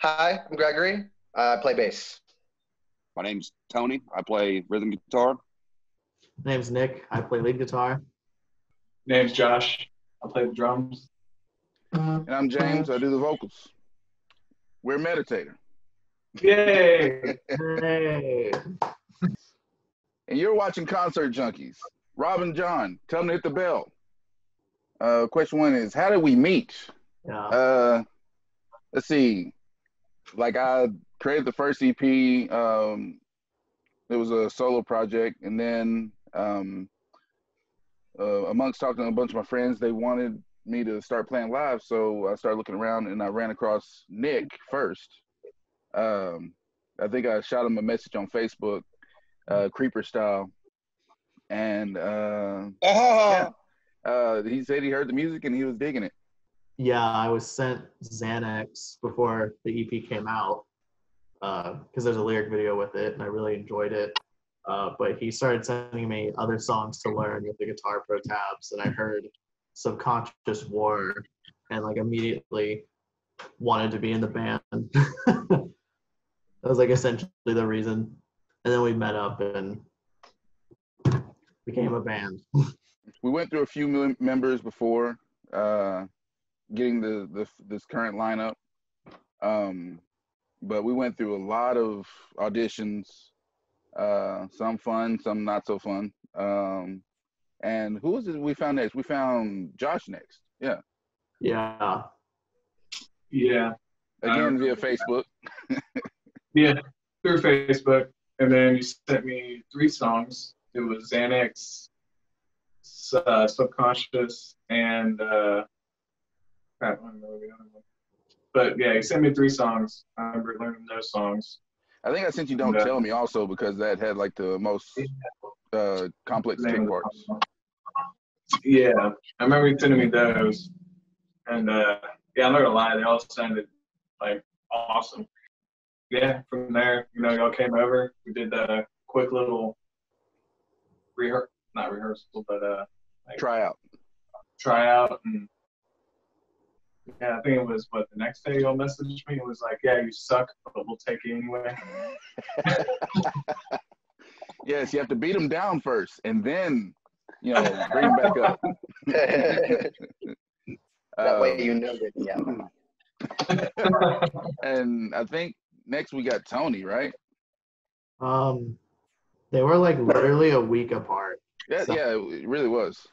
Hi, I'm Gregory. I play bass. My name's Tony. I play rhythm guitar. Name's Nick. I play lead guitar. Name's Josh. I play the drums. And I'm James. I do the vocals. We're Meditator. Yay! Hey. And you're watching Concert Junkies. Rob and John, tell them to hit the bell. Question one is, how did we meet? Yeah. Let's see. Like, I created the first EP. It was a solo project. And then amongst talking to a bunch of my friends, they wanted me to start playing live. So I started looking around and I ran across Nick first. I think I shot him a message on Facebook, creeper style. And he said he heard the music and he was digging it. Yeah, I was sent Xanax before the EP came out because there's a lyric video with it and I really enjoyed it. But he started sending me other songs to learn with the Guitar Pro tabs, and I heard Subconscious War and like immediately wanted to be in the band. That was like essentially the reason. And then we met up and became a band. We went through a few members before getting this current lineup, but we went through a lot of auditions, some fun, some not so fun. And who was it we found next? We found Josh next. Yeah. Yeah. Yeah. Again, via Facebook. Yeah, through Facebook. And then you sent me 3 songs. It was Xanax, Subconscious, and I don't remember the other one. But yeah, he sent me 3 songs. I remember learning those songs. I think I sent you Don't Tell Me also because that had like the most complex kick parts. Yeah, I remember you sending me those. And yeah, I'm not gonna lie, they all sounded like awesome. Yeah, from there, y'all came over. We did a quick little not rehearsal, but like Tryout. And yeah, I think it was the next day y'all messaged me. It was like, yeah, you suck, but we'll take you anyway. Yes, you have to beat them down first, and then bring them back up. That way that, yeah. And I think next we got Tony, right? They were like literally a week apart. Yeah, So. yeah, it really was.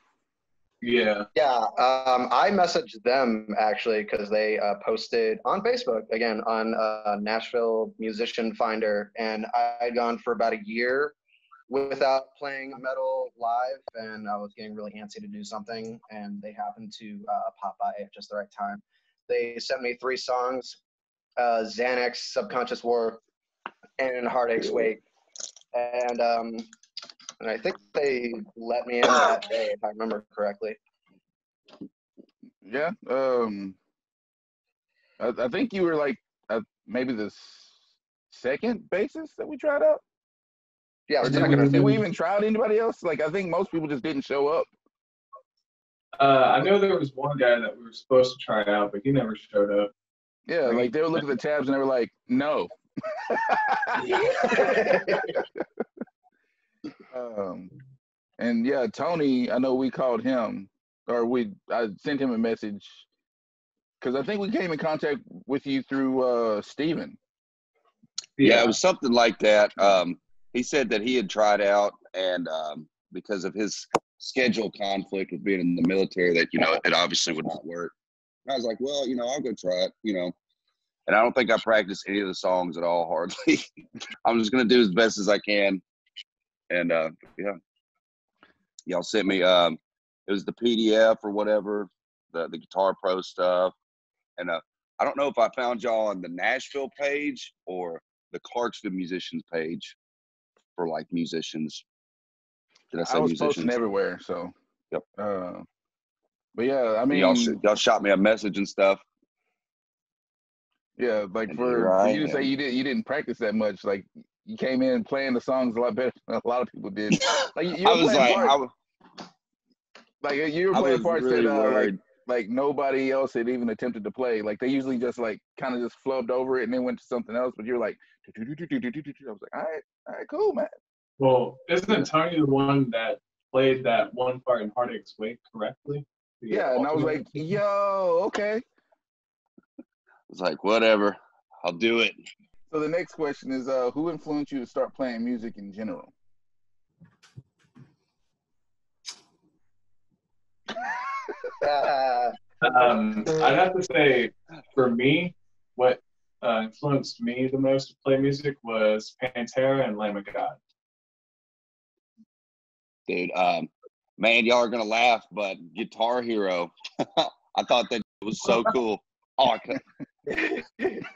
Yeah. Yeah, I messaged them actually because they posted on Facebook, again, on Nashville Musician Finder, and I had gone for about a year without playing metal live, and I was getting really antsy to do something, and they happened to pop by at just the right time. They sent me 3 songs, Xanax, Subconscious War, and Heartache's Wake, and I think they let me in that day, if I remember correctly. Yeah. I think you were like maybe the second bassist that we tried out. Yeah. Or did we even try out anybody else? Like, I think most people just didn't show up. I know there was one guy that we were supposed to try out, but he never showed up. Yeah, like they would look at the tabs and they were like, no. And yeah, Tony, I know we called him, or I sent him a message because I think we came in contact with you through Steven. Yeah, it was something like that. He said that he had tried out, and because of his schedule conflict with being in the military, that it obviously would not work. And I was like, well, I'll go try it, And I don't think I practiced any of the songs at all, hardly. I'm just gonna do as best as I can. And yeah, y'all sent me. It was the PDF or whatever, the Guitar Pro stuff, and I don't know if I found y'all on the Nashville page or the Clarksville musicians page for like musicians. Did I say I was musicians? posting everywhere, so. Yep. But yeah, I mean, y'all shot me a message and stuff. Yeah, like for you to say you didn't practice that much, like you came in playing the songs a lot better than a lot of people did. Like you were playing parts. Like you were playing parts really that worried. like nobody else had even attempted to play. Like they usually just like kind of just flubbed over it and then went to something else. But you're like, I was like, all right, cool, man. Well, isn't Tony the one that played that one part in Heartache's Wake correctly? Yeah, and I was like, yo, okay. It's like, whatever, I'll do it. So the next question is, who influenced you to start playing music in general? I'd have to say, for me, what influenced me the most to play music was Pantera and Lamb of God. Dude, man, y'all are gonna laugh, but Guitar Hero, I thought that was so cool. Oh,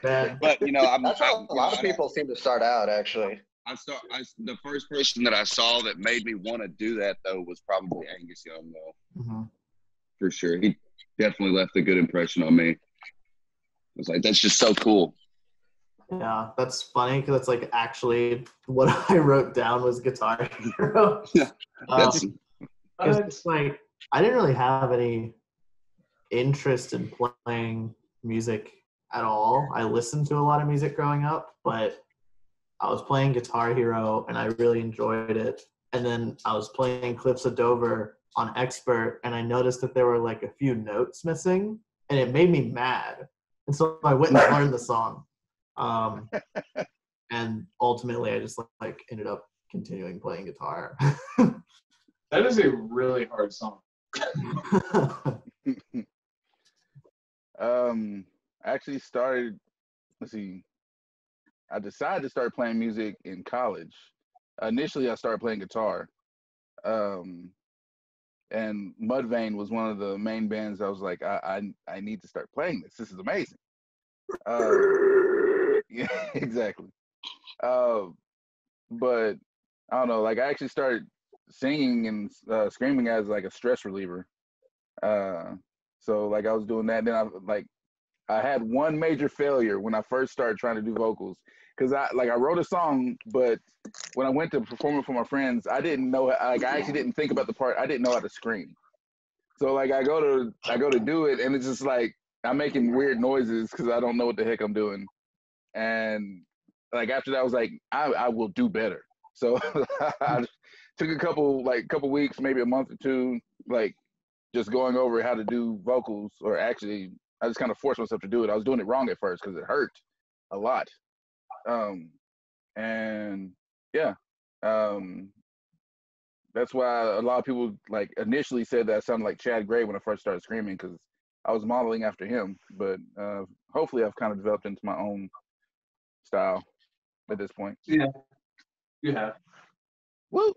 but you know, that's how a lot of people seem to start out. Actually, the first person that I saw that made me want to do that though was probably Angus Young, though. Mm-hmm. For sure, he definitely left a good impression on me. I was like, that's just so cool. Yeah, that's funny because it's like actually what I wrote down was Guitar Hero. Yeah, that's it's like I didn't really have any interest in playing music at all. I listened to a lot of music growing up, but I was playing Guitar Hero and I really enjoyed it. And then I was playing Cliffs of Dover on Expert and I noticed that there were like a few notes missing and it made me mad. And so I went and learned the song. And ultimately I just like ended up continuing playing guitar. That is a really hard song. I actually started, I decided to start playing music in college. Initially I started playing guitar. And Mudvayne was one of the main bands. I was like, I need to start playing this. This is amazing. Yeah, exactly. But I don't know, like I actually started singing and screaming as like a stress reliever. So like I was doing that. Then I had one major failure when I first started trying to do vocals. Cause I wrote a song, but when I went to perform it for my friends, I didn't know, like I actually didn't think about the part. I didn't know how to scream. So like I go to do it and it's just like, I'm making weird noises cause I don't know what the heck I'm doing. And like after that I was like, I will do better. So I took a couple weeks, maybe a month or two, like just going over how to do vocals, or actually I just kind of forced myself to do it. I was doing it wrong at first because it hurt a lot. And yeah, that's why a lot of people like initially said that I sounded like Chad Gray when I first started screaming because I was modeling after him. But hopefully I've kind of developed into my own style at this point. Yeah, you have. Woo!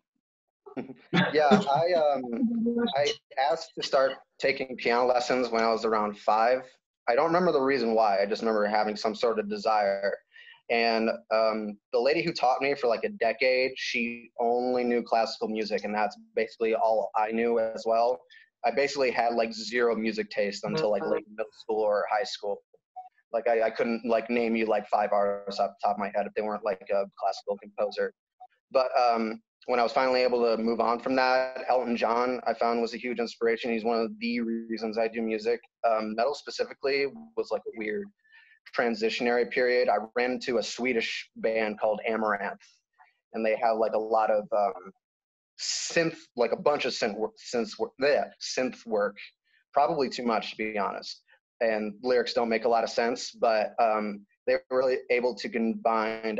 Yeah, I asked to start taking piano lessons when I was around 5. I don't remember the reason why. I just remember having some sort of desire. And the lady who taught me for like a decade, she only knew classical music, and that's basically all I knew as well. I basically had like zero music taste until like late middle school or high school. Like I couldn't like name you like 5 artists off the top of my head if they weren't like a classical composer. But when I was finally able to move on from that, Elton John I found was a huge inspiration. He's one of the reasons I do music. Metal specifically was like a weird transitionary period. I ran into a Swedish band called Amaranth, and they have like a lot of synth, like a bunch of synth work, probably too much to be honest. And lyrics don't make a lot of sense, but they were really able to combine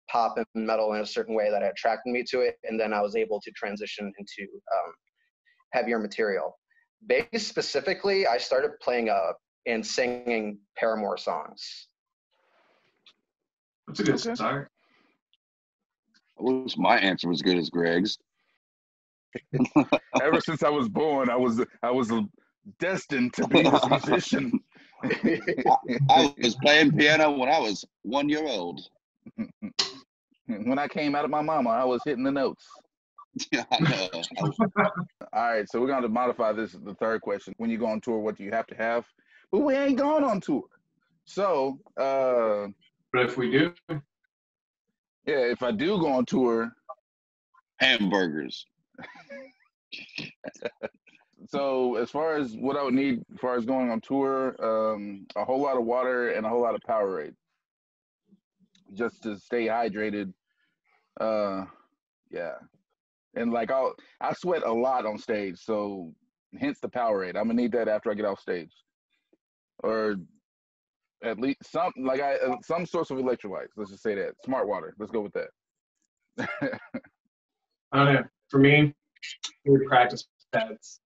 pop and metal in a certain way that attracted me to it, and then I was able to transition into heavier material. Bass specifically, I started playing and singing Paramore songs. That's a good start. I wish my answer was good as Greg's. Ever since I was born, I was destined to be this musician. I was playing piano when I was 1 year old. When I came out of my mama, I was hitting the notes. Yeah, I know. All right, so we're going to modify this, the third question. When you go on tour, what do you have to have? But we ain't going on tour. So, but if we do, yeah, if I do go on tour, hamburgers. So as far as what I would need as far as going on tour, a whole lot of water and a whole lot of Powerade, just to stay hydrated. Yeah, and like I sweat a lot on stage, so hence the Powerade. I'm gonna need that after I get off stage, or at least some source of electrolytes. Let's just say that smart water. Let's go with that. I don't know. For me, we would practice pads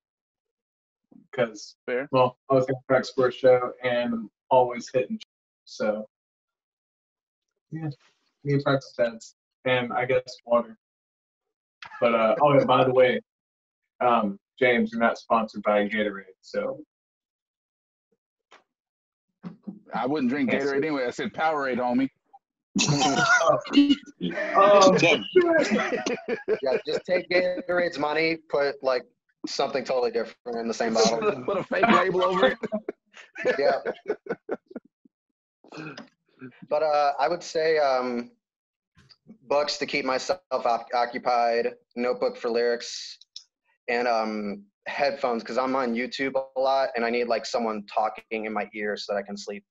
because, Fair. well, I was going to practice for a show and I'm always hitting. So, yeah, we can practice pads and I guess water. But, oh, yeah, by the way, James, you're not sponsored by Gatorade, so. I wouldn't drink Gatorade anyway. I said Powerade, homie. Yeah, just take Gatorade's money, put like something totally different in the same bottle. Put a fake label over it. Yeah. But I would say books to keep myself occupied, notebook for lyrics, and headphones because I'm on YouTube a lot and I need like someone talking in my ear so that I can sleep.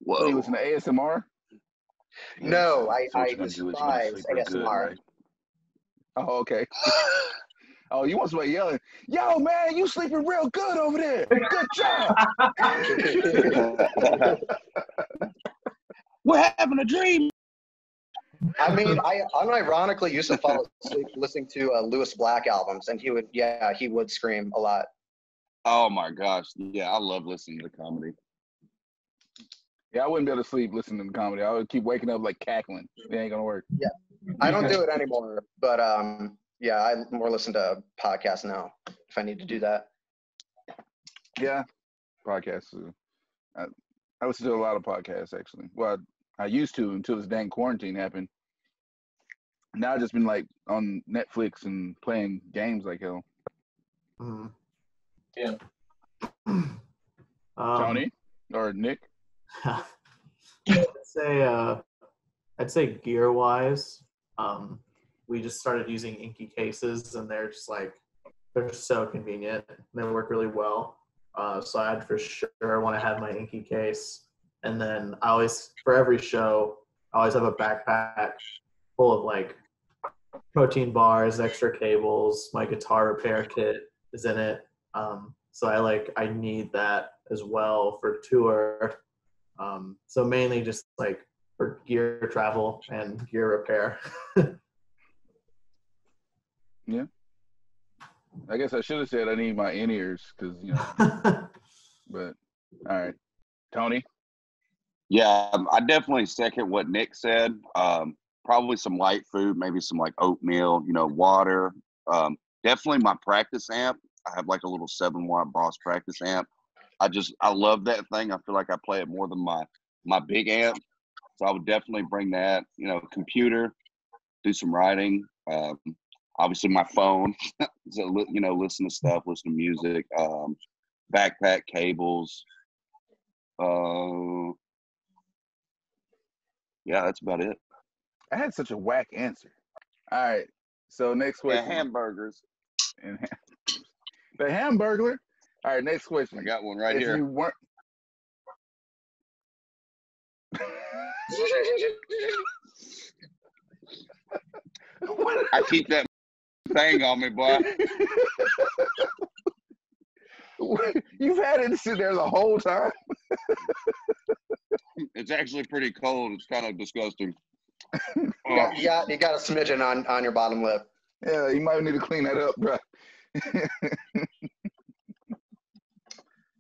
Whoa. So you listen to ASMR? No, I despise ASMR. Good, right? Oh, okay. Oh, you want somebody yelling, "Yo, man, you sleeping real good over there. Good job." We're having a dream. I mean, I unironically used to fall asleep listening to Lewis Black albums, and he would scream a lot. Oh my gosh, yeah, I love listening to comedy. Yeah, I wouldn't be able to sleep listening to comedy. I would keep waking up like cackling. It ain't gonna work. Yeah, I don't do it anymore, but yeah, I more listen to podcasts now if I need to do that. Yeah, podcasts. I listen to a lot of podcasts actually. Well, I used to until this dang quarantine happened. Now I've just been like on Netflix and playing games like hell. Mm-hmm. Yeah. Tony or Nick? I'd say gear wise, we just started using inky cases and they're so convenient. They work really well. So I'd for sure want to have my inky case. And then for every show, I always have a backpack full of like protein bars, extra cables, my guitar repair kit is in it. So I need that as well for tour. So mainly just like for gear travel and gear repair. Yeah. I guess I should have said I need my in-ears because, but all right. Tony? Yeah, I definitely second what Nick said. Probably some light food, maybe some like oatmeal, water. Definitely my practice amp. I have like a little 7-watt Boss practice amp. I love that thing. I feel like I play it more than my big amp. So I would definitely bring that, computer, do some writing. Obviously my phone, so, listen to stuff, listen to music, backpack, cables. Yeah, that's about it. I had such a whack answer. All right. So next question. Yeah, hamburgers. The Hamburglar. All right, next question. I got one right here. You weren't... I keep that thing on me, boy. You've had it sit there the whole time? It's actually pretty cold. It's kind of disgusting. You got a smidgen on your bottom lip. Yeah, you might need to clean that up, bro.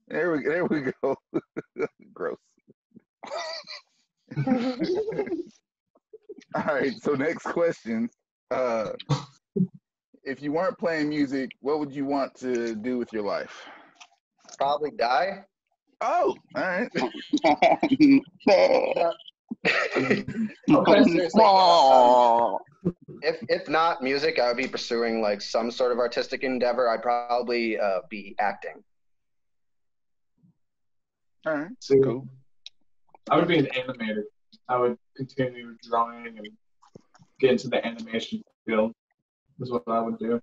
There we go. Gross. All right, so next question. If you weren't playing music, what would you want to do with your life? Probably die. Oh, all right. If not music, I would be pursuing like some sort of artistic endeavor. I'd probably be acting. All right, So, cool. I would be an animator. I would continue drawing and get into the animation field. Is what I would do.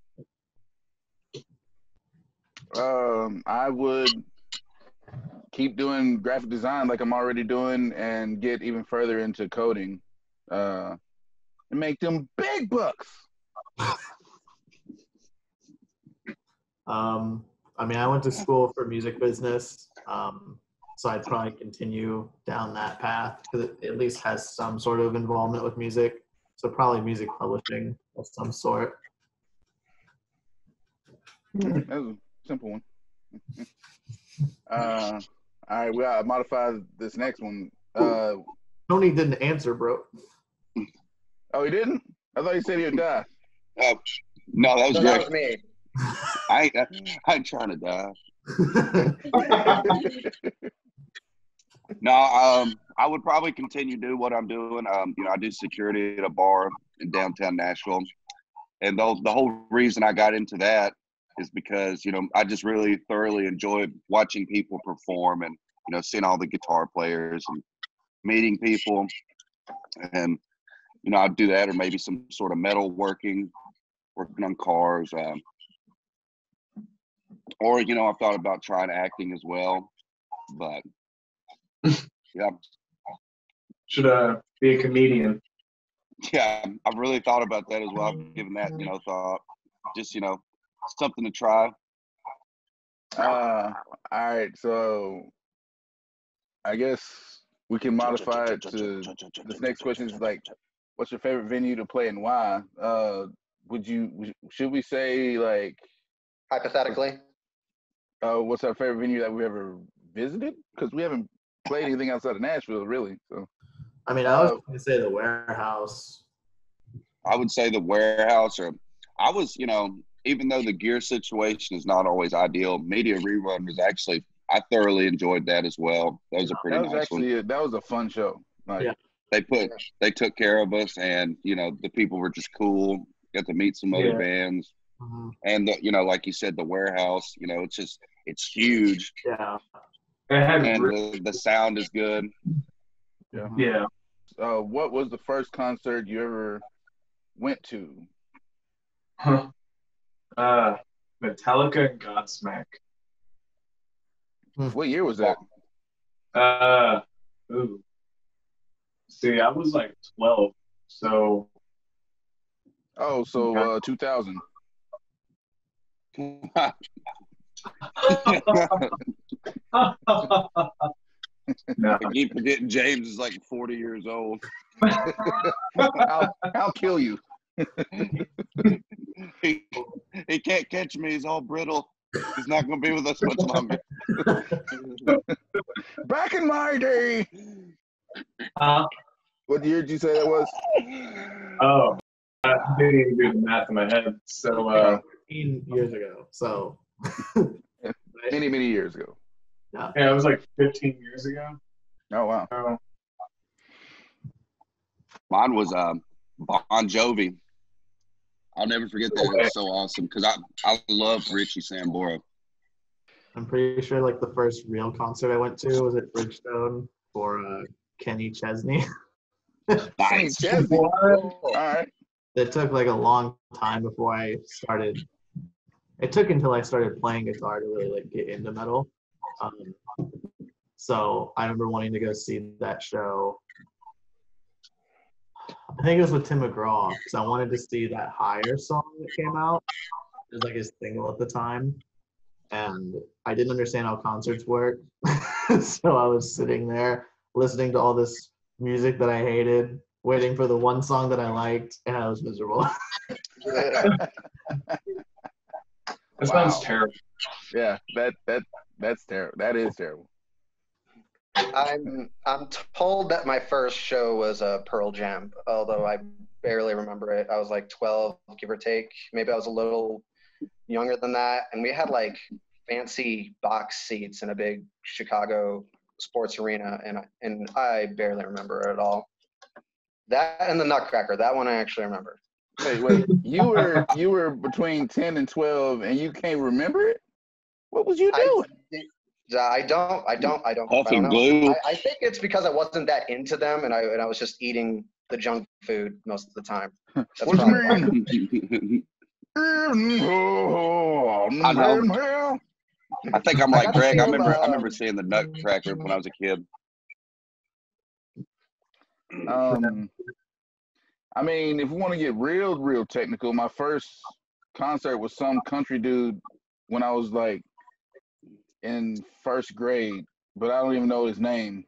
I would keep doing graphic design like I'm already doing and get even further into coding and make them big bucks. I mean, I went to school for music business, so I'd probably continue down that path because it at least has some sort of involvement with music. So probably music publishing of some sort. That was a simple one. All right, we gotta modify this next one. Tony didn't answer, bro. Oh, he didn't? I thought he said he would die. No, that was So great. that was me. I ain't trying to die. No, I would probably continue to do what I'm doing. You know, I do security at a bar in downtown Nashville, and the whole reason I got into that is because, you know, I just really thoroughly enjoy watching people perform and, you know, seeing all the guitar players and meeting people, and, you know, I'd do that, or maybe some sort of metal working on cars, or, you know, I've thought about trying acting as well, but yeah. Should be a comedian. Yeah, I've really thought about that as well. I've given that, you know, thought. Just, you know, something to try. All right, so I guess we can modify it to this next question is like, what's your favorite venue to play and why? Should we say like Hypothetically. what's our favorite venue that we ever visited? Because we haven't played anything outside of Nashville, really. So, I mean, I was going to say the Warehouse. I would say the Warehouse, or I was, you know, even though the gear situation is not always ideal, Media Rerun was actually, I thoroughly enjoyed that as well. That was a pretty nice one. That was a fun show. Like, Yeah. They took care of us, and, you know, the people were just cool. Got to meet some other bands. Mm-hmm. And, you know, like you said, the Warehouse, you know, it's huge. Yeah. And the sound is good. Yeah. Yeah. What was the first concert you ever went to? Metallica and Godsmack. What year was that? See, I was like 12, so. Oh, so 2000. No. I keep forgetting James is like 40 years old. I'll kill you. He can't catch me. He's all brittle. He's not going to be with us much longer. Back in my day. What year did you say that was? Oh, I didn't even do the math in my head. So 15 years ago. So many years ago. Yeah. Yeah, it was like 15 years ago. Oh wow. Mine was Bon Jovi. I'll never forget that. It was so awesome because I love Richie Sambora. I'm pretty sure like the first real concert I went to was at Bridgestone for Kenny Chesney. Kenny Chesney. All right. It took like a long time before I started. It took until I started playing guitar to really like get into metal. So I remember wanting to go see that show. I think it was with Tim McGraw because I wanted to see that Higher song that came out. It was like his single at the time. And I didn't understand how concerts work. So I was sitting there listening to all this music that I hated, waiting for the one song that I liked, and I was miserable. That sounds terrible. Yeah, that's terrible. That is terrible. I'm told that my first show was a Pearl Jam, although I barely remember it. I was like 12, give or take. Maybe I was a little younger than that, and we had like fancy box seats in a big Chicago sports arena, and I barely remember it at all. That and the Nutcracker, that one I actually remember. Wait. You were between 10 and 12, and you can't remember it? What was you doing? I don't Huffing know. glue. I think it's because I wasn't that into them, and I was just eating the junk food most of the time. That's What probably you mean? I think I'm like Greg. I them, remember seeing the Nutcracker when I was a kid. I mean, if we want to get real technical, my first concert was some country dude when I was like in first grade, but I don't even know his name.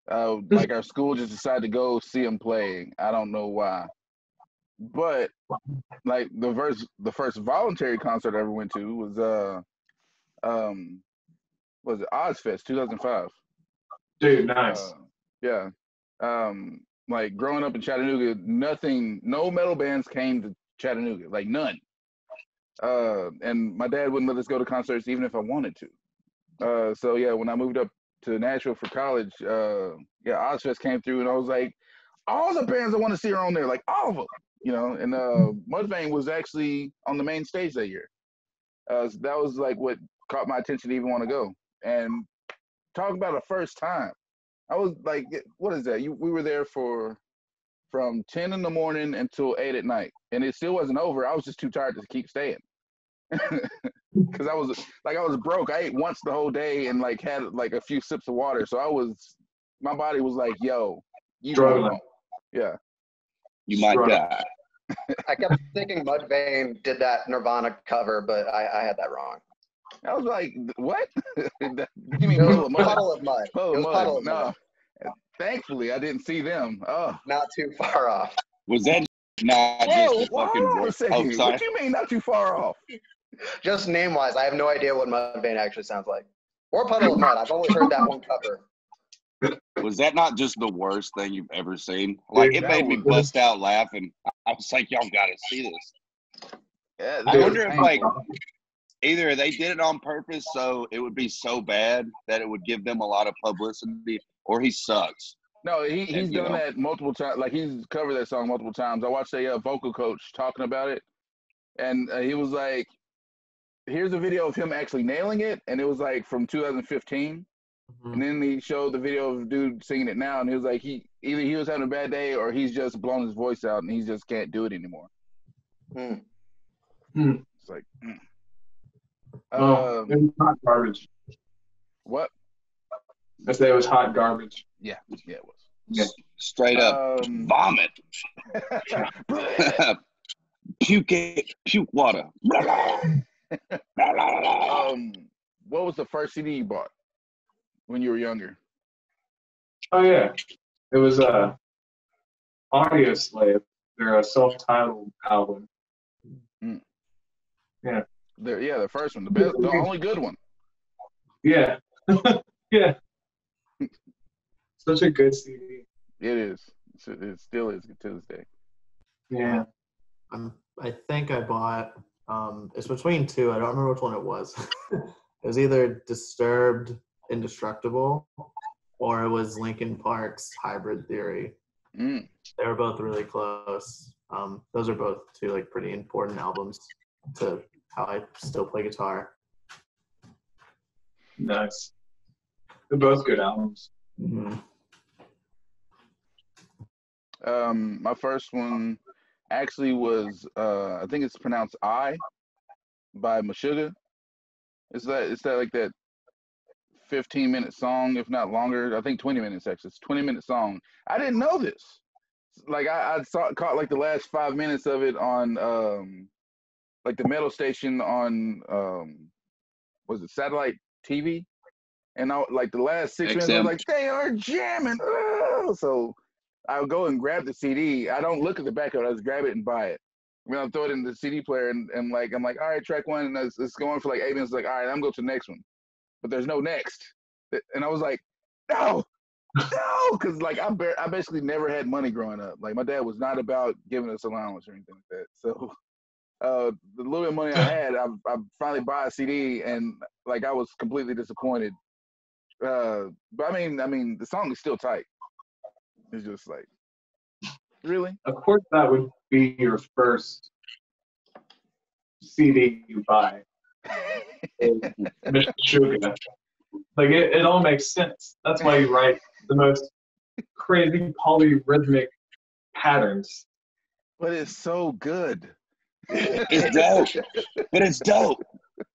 Like our school just decided to go see him play. I don't know why. But like the first voluntary concert I ever went to was it Ozfest 2005. Dude, nice. Yeah. Like growing up in Chattanooga, no metal bands came to Chattanooga, like none. And my dad wouldn't let us go to concerts even if I wanted to. So yeah, when I moved up to Nashville for college, Ozfest came through, and I was like, all the bands I want to see are on there, like all of them, And Mudvayne was actually on the main stage that year. So that was like what caught my attention to even want to go. And talk about a first time. I was like, what is that? We were there from 10 in the morning until 8 at night, and it still wasn't over. I was just too tired to keep staying. Because I was broke. I ate once the whole day and like had like a few sips of water. So my body was like, yo, you struggling. Yeah. You might die. I kept thinking Mudvayne did that Nirvana cover, but I had that wrong. I was like, what? You mean Puddle of Mud? Puddle of Mud. Puddle of Mud. Puddle of No. Mud. Thankfully, I didn't see them. Oh. Not too far off. Was that not just a fucking... Hold on a second. Oh, sorry. What do you mean not too far off? Just name-wise, I have no idea what Mudvayne actually sounds like. Or Puddle of Mud. I've only heard that one cover. Was that not just the worst thing you've ever seen? Like, it made me bust out laughing. I was like, y'all got to see this. Yeah, I wonder if, like, either they did it on purpose so it would be so bad that it would give them a lot of publicity, or he sucks. No, he's done that multiple times. Like, he's covered that song multiple times. I watched a vocal coach talking about it, and he was like, here's a video of him actually nailing it, and it was like from 2015. And then he showed the video of a dude singing it now, and he was like, either he was having a bad day or he's just blown his voice out and he just can't do it anymore. It's like, it was hot garbage. What? I say it was hot garbage. Yeah, it was. Yeah. Straight up vomit. Puke water. What was the first CD you bought when you were younger? Oh yeah, it was Audio Slave. They're a self-titled album. Yeah. The first one, the only good one. Yeah. Yeah. Such a good CD. It is. It still is to this day. Yeah. I think I bought. It's between two. I don't remember which one it was. It was either Disturbed, Indestructible, or it was Linkin Park's Hybrid Theory. They were both really close. Those are both two like pretty important albums to how I still play guitar. Nice. They're both good albums. My first one actually was I think it's pronounced I by Meshuggah. It's that like that 15-minute song, if not longer. I think 20 minutes actually. It's a 20-minute song. I didn't know this. Like I caught like the last 5 minutes of it on like the metal station on was it satellite TV? And like the last 6 minutes, I was like, they are jamming. So I would go and grab the CD. I don't look at the back of it. I just grab it and buy it. I mean, I'll throw it in the CD player and I'm like, all right, track one, and it's going for like 8 minutes. Like, all right, I'm going to the next one, but there's no next. And I was like, no, because like I basically never had money growing up. Like my dad was not about giving us allowance or anything like that. So the little bit of money I had, I finally buy a CD, and like I was completely disappointed. But I mean, the song is still tight. It's just like, really? Of course, that would be your first CD you buy. Meshuggah. Like it all makes sense. That's why you write the most crazy polyrhythmic patterns. But it's so good. It's dope. But it's dope.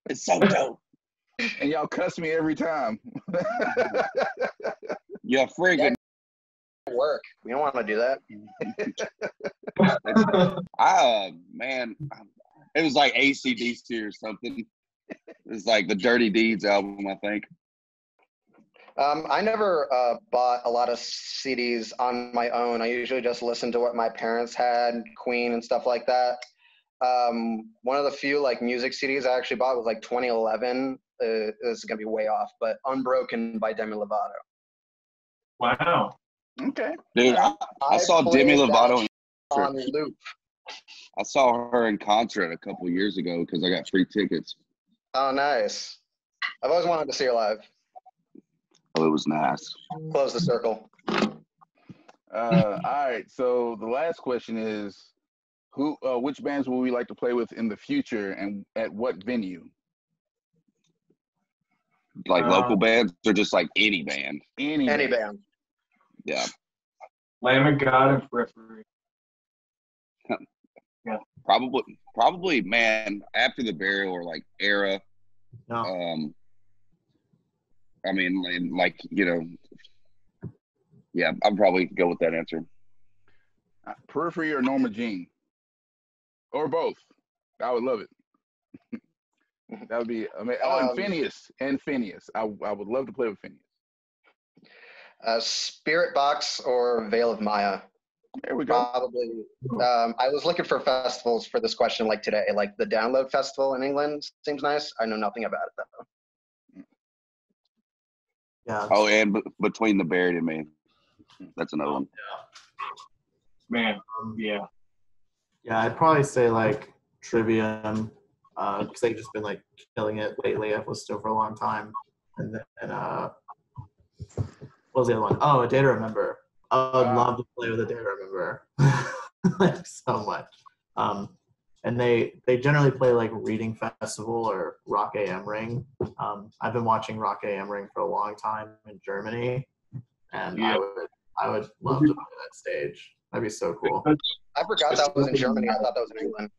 It's so dope. and y'all cuss me every time. Yeah, friggin'. Work. We don't want to do that. Man, it was like AC/DC or something. It's like the Dirty Deeds album, I think. I never bought a lot of CDs on my own. I usually just listened to what my parents had, Queen and stuff like that. One of the few like music CDs I actually bought was like 2011. This is gonna be way off, but "Unbroken" by Demi Lovato. Wow. Okay. Dude, I saw Demi Lovato on loop. I saw her in concert a couple years ago because I got free tickets. Oh, nice. I've always wanted to see her live. Oh, it was nice. Close the circle. All right. So the last question is, which bands would we like to play with in the future, and at what venue? Like local bands or just like any band? Any band. Yeah. Lamb of God and Periphery. Yeah. Probably, man, After the Burial or like Era. No. I mean, like, you know, yeah, I'd probably go with that answer. Periphery or Norma Jean? Or both. I would love it. That would be amazing. Oh, and Phineas. I would love to play with Phineas. Spirit Box or Veil of Maya. There we go. Probably. I was looking for festivals for this question like today. Like the Download Festival in England seems nice. I know nothing about it though. Yeah. Oh, and Between the Buried and Me. That's another one. Man, yeah. Yeah, I'd probably say like Trivium, because they've just been like killing it lately. I've listened to it for a long time. And then what was the other one? Oh, A Day to Remember. I'd love to play with A Day to Remember. Like so much. And they generally play like Reading Festival or Rock AM Ring. I've been watching Rock AM Ring for a long time in Germany, and I would love to play that stage. That'd be so cool. I forgot that was in Germany. I thought that was in England.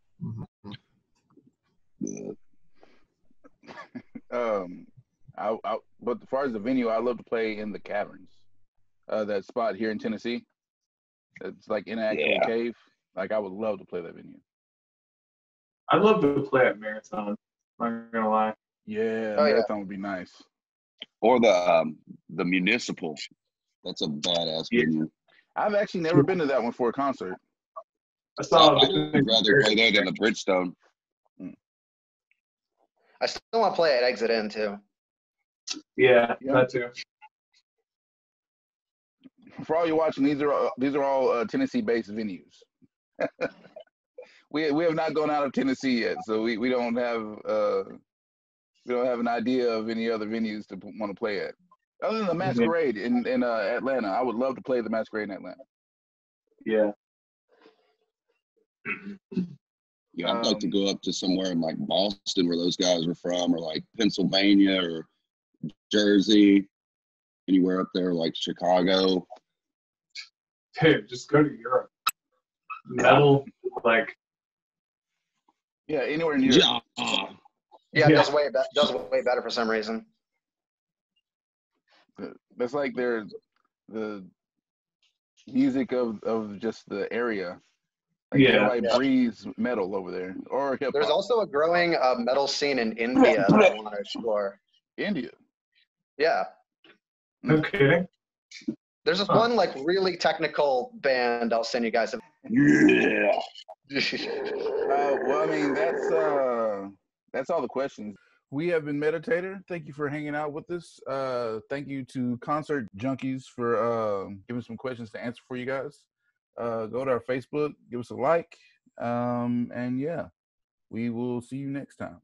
But as far as the venue, I love to play in the Caverns. That spot here in Tennessee. It's like in an actual cave. Like I would love to play that venue. I'd love to play at Marathon. I'm not gonna lie. Yeah, Marathon would be nice. Or the Municipal. That's a badass venue. I've actually never been to that one for a concert. I'd rather play there than the Bridgestone. I still want to play at Exit In too. Yeah, that too. For all you're watching, these are all Tennessee-based venues. we have not gone out of Tennessee yet, so we don't have an idea of any other venues to want to play at. Other than the Masquerade in Atlanta, I would love to play the Masquerade in Atlanta. Yeah. Yeah, I'd like to go up to somewhere in like Boston where those guys are from, or like Pennsylvania or Jersey, anywhere up there like Chicago. Dude, just go to Europe. Metal, like. Yeah, anywhere in Europe. Yeah, it does way better for some reason. That's like the music of just the area. Like everybody breathes metal over there, or hip-hop. There's also a growing metal scene in India that I want to explore. India? Yeah. No kidding. There's this one like really technical band I'll send you guys. Yeah. Well, I mean, that's all the questions. We have been Meditator. Thank you for hanging out with us. Thank you to Concert Junkies for giving some questions to answer for you guys. Go to our Facebook, give us a like, and yeah, we will see you next time.